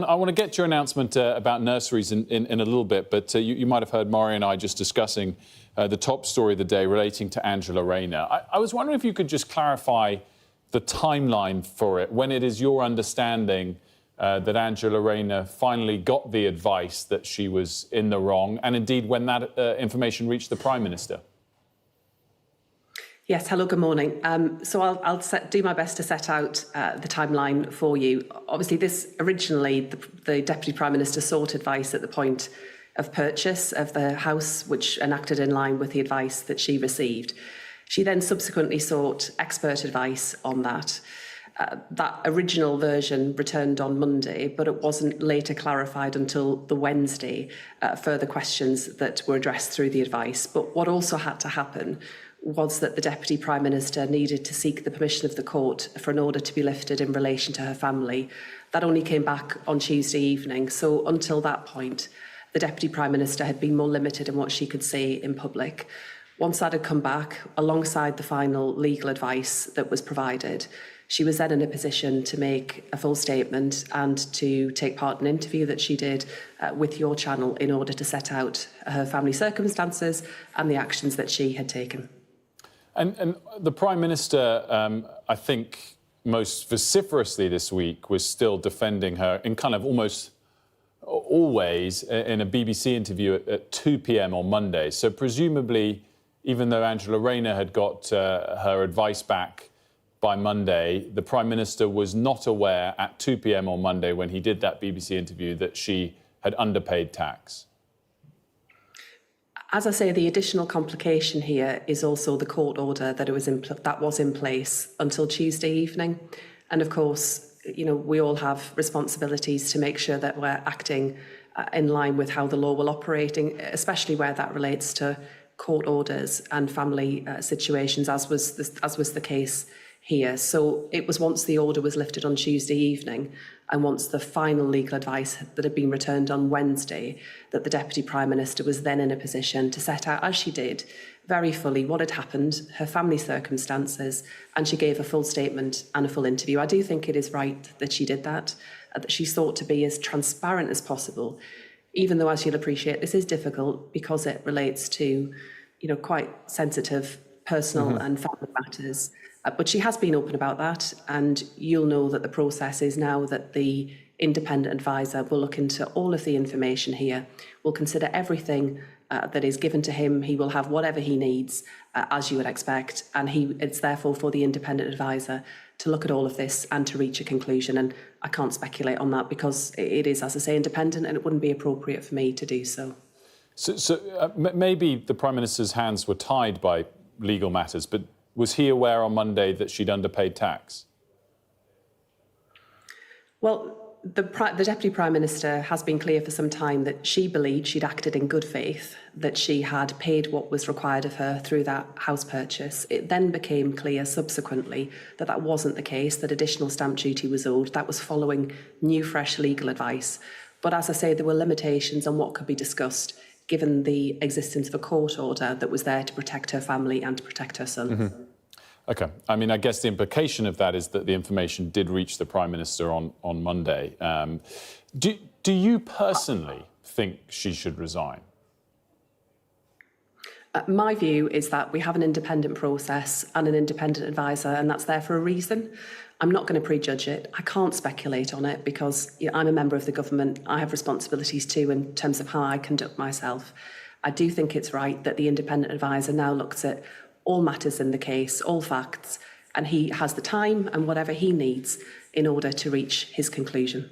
I want to get to your announcement about nurseries in a little bit, but you might have heard Maury and I just discussing the top story of the day relating to Angela Rayner. I was wondering if you could just clarify the timeline for it, when it is your understanding that Angela Rayner finally got the advice that she was in the wrong, and indeed when that information reached the Prime Minister. Yes, hello, good morning. So I'll do my best to set out the timeline for you. Obviously, originally, the Deputy Prime Minister sought advice at the point of purchase of the house, which enacted in line with the advice that she received. She then subsequently sought expert advice on that. That original version returned on Monday, but it wasn't later clarified until the Wednesday, further questions that were addressed through the advice. But what also had to happen was that the Deputy Prime Minister needed to seek the permission of the court for an order to be lifted in relation to her family. That only came back on Tuesday evening. So until that point, the Deputy Prime Minister had been more limited in what she could say in public. Once that had come back, alongside the final legal advice that was provided, she was then in a position to make a full statement and to take part in an interview that she did with your channel in order to set out her family circumstances and the actions that she had taken. And the Prime Minister, I think, most vociferously this week was still defending her in kind of almost always in a BBC interview at 2 p.m. on Monday. So presumably, even though Angela Rayner had got her advice back by Monday, the Prime Minister was not aware at 2 p.m. on Monday when he did that BBC interview that she had underpaid tax. As I say, the additional complication here is also the court order that was in place until Tuesday evening. And of course, you know, we all have responsibilities to make sure that we're acting in line with how the law will operate, especially where that relates to court orders and family situations, as was the case here. So it was once the order was lifted on Tuesday evening and once the final legal advice that had been returned on Wednesday that the Deputy Prime Minister was then in a position to set out, as she did, very fully what had happened, her family circumstances, and she gave a full statement and a full interview. I do think it is right that she did that she sought to be as transparent as possible, even though, as you'll appreciate, this is difficult because it relates to, you know, quite sensitive personal and family matters. But she has been open about that, and you'll know that the process is now that the independent advisor will look into all of the information here, will consider everything that is given to him. He will have whatever he needs, as you would expect, and it's therefore for the independent advisor to look at all of this and to reach a conclusion. And I can't speculate on that because it is, as I say, independent, and it wouldn't be appropriate for me to do so. So maybe the Prime Minister's hands were tied by legal matters, but was he aware on Monday that she'd underpaid tax? Well, the Deputy Prime Minister has been clear for some time that she believed she'd acted in good faith, that she had paid what was required of her through that house purchase. It then became clear subsequently that that wasn't the case, that additional stamp duty was owed. That was following new, fresh legal advice. But as I say, there were limitations on what could be discussed given the existence of a court order that was there to protect her family and to protect her son. OK. I mean, I guess the implication of that is that the information did reach the Prime Minister on Monday. Do you personally think she should resign? My view is that we have an independent process and an independent advisor, and that's there for a reason. I'm not going to prejudge it. I can't speculate on it because I'm a member of the government. I have responsibilities too in terms of how I conduct myself. I do think it's right that the independent advisor now looks at all matters in the case, all facts, and he has the time and whatever he needs in order to reach his conclusion.